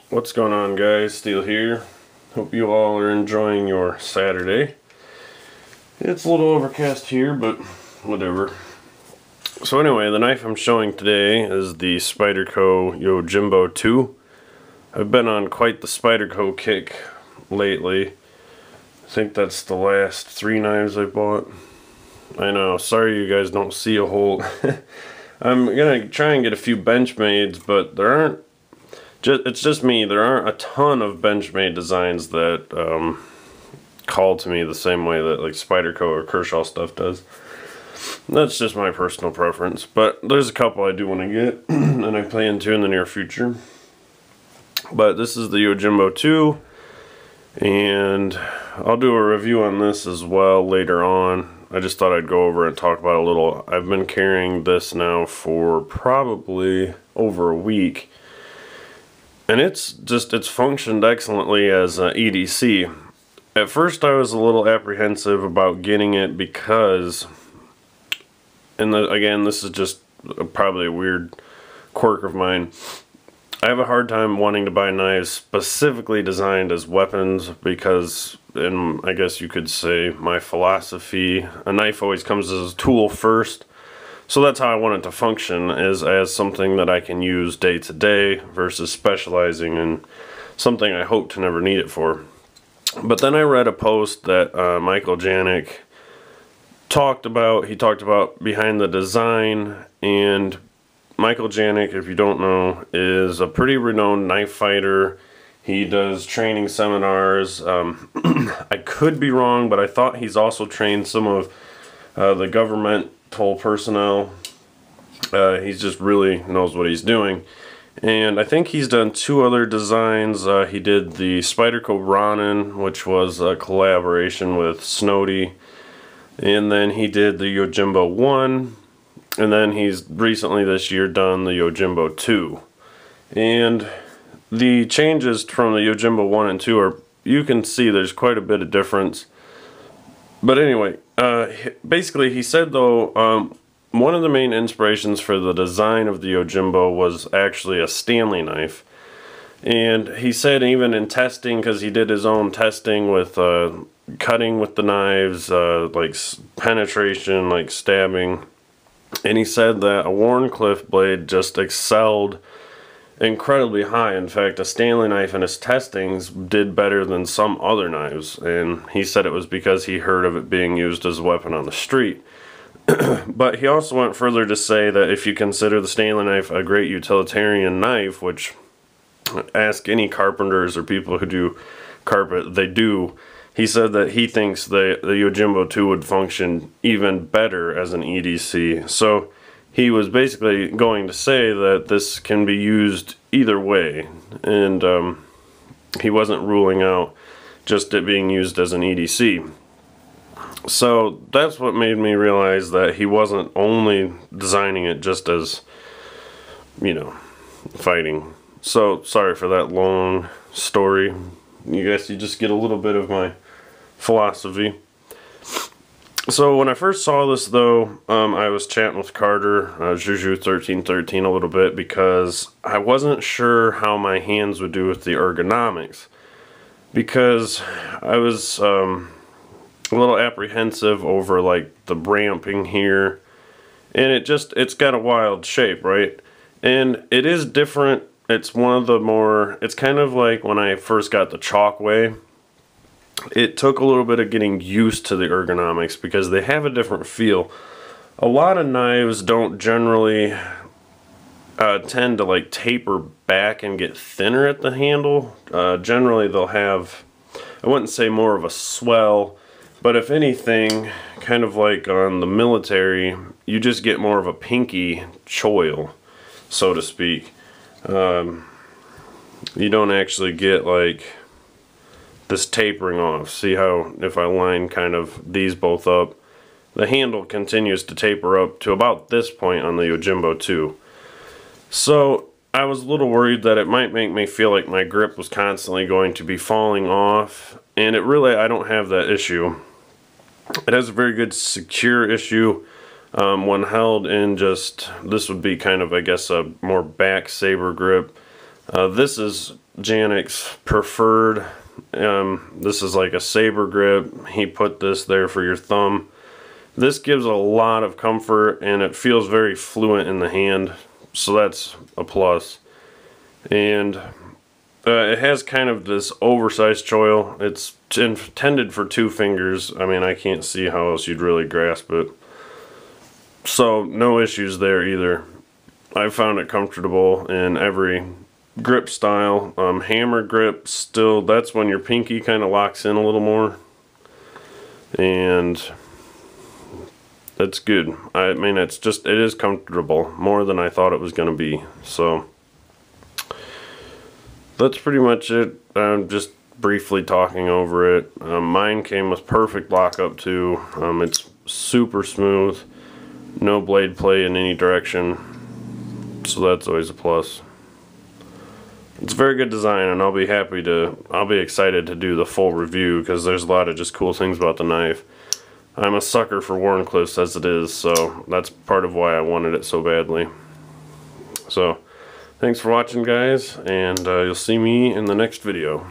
What's going on, guys? Steele here. Hope you all are enjoying your Saturday. It's a little overcast here, but whatever. So anyway, the knife I'm showing today is the Spyderco Yojimbo 2. I've been on quite the Spyderco kick lately. I think that's the last 3 knives I bought. I know, sorry you guys don't see a whole... I'm gonna try and get a few Benchmades, but there aren't... It's just me, there aren't a ton of Benchmade designs that call to me the same way that like Spyderco or Kershaw stuff does. That's just my personal preference, but there's a couple I do want to get and I plan to in the near future. But this is the Yojimbo 2, and I'll do a review on this as well later on. I just thought I'd go over and talk about it a little. I've been carrying this now for probably over a week, and it's functioned excellently as an EDC. At first I was a little apprehensive about getting it because, and again, this is just probably a weird quirk of mine, I have a hard time wanting to buy knives specifically designed as weapons because, in I guess you could say my philosophy, a knife always comes as a tool first. So that's how I want it to function, is as something that I can use day to day versus specializing in something I hope to never need it for. But then I read a post that Michael Janek talked about. He talked about behind the design, and Michael Janek, if you don't know, is a pretty renowned knife fighter. He does training seminars. I could be wrong, but I thought he's also trained some of the governmental personnel. He just really knows what he's doing. And I think he's done 2 other designs. He did the Spyderco Ronin, which was a collaboration with Snowdy. And then he did the Yojimbo 1. And then he's recently this year done the Yojimbo 2. And the changes from the Yojimbo 1 and 2 are, you can see there's quite a bit of difference. But anyway, basically he said though, one of the main inspirations for the design of the Yojimbo was actually a Stanley knife. And he said even in testing, because he did his own testing with cutting with the knives, like penetration, like stabbing, and he said that a Wharncliffe blade just excelled incredibly high. In fact, a Stanley knife in his testings did better than some other knives, and he said it was because he heard of it being used as a weapon on the street. But he also went further to say that if you consider the Stanley knife a great utilitarian knife, which ask any carpenters or people who do carpet, they do, he said that he thinks the Yojimbo 2 would function even better as an EDC. So he was basically going to say that this can be used either way, and he wasn't ruling out just it being used as an EDC. So that's what made me realize that he wasn't only designing it just as, you know, fighting. So sorry for that long story. You guess you just get a little bit of my philosophy. So when I first saw this though, I was chatting with Carter, Juju1313 a little bit, because I wasn't sure how my hands would do with the ergonomics, because I was a little apprehensive over like the ramping here, and it's got a wild shape, right? And it is different. It's one of the more, it's kind of like when I first got the Chalkway. It took a little bit of getting used to the ergonomics because they have a different feel. A lot of knives don't generally tend to like taper back and get thinner at the handle. Generally they'll have, I wouldn't say more of a swell, but if anything, kind of like on the military, you just get more of a pinky choil, so to speak. You don't actually get like this tapering off. See how if I line kind of these both up, the handle continues to taper up to about this point on the Yojimbo 2. So I was a little worried that it might make me feel like my grip was constantly going to be falling off, and it really, I don't have that issue. It has a very good secure issue when held in just, this would be kind of, I guess, a more back saber grip. This is Janek's preferred. This is like a saber grip. He put this there for your thumb. This gives a lot of comfort and it feels very fluent in the hand, so that's a plus. And it has kind of this oversized choil. It's intended for 2 fingers. I mean, I can't see how else you'd really grasp it. So no issues there either. I found it comfortable in every grip style. Hammer grip, still, that's when your pinky kind of locks in a little more. And that's good. I mean, it is comfortable, more than I thought it was going to be. So that's pretty much it. I'm just briefly talking over it. Mine came with perfect lockup too. It's super smooth, no blade play in any direction, so that's always a plus. It's a very good design, and I'll be excited to do the full review because there's a lot of just cool things about the knife. I'm a sucker for Wharncliffes as it is, so that's part of why I wanted it so badly. So thanks for watching, guys, and you'll see me in the next video.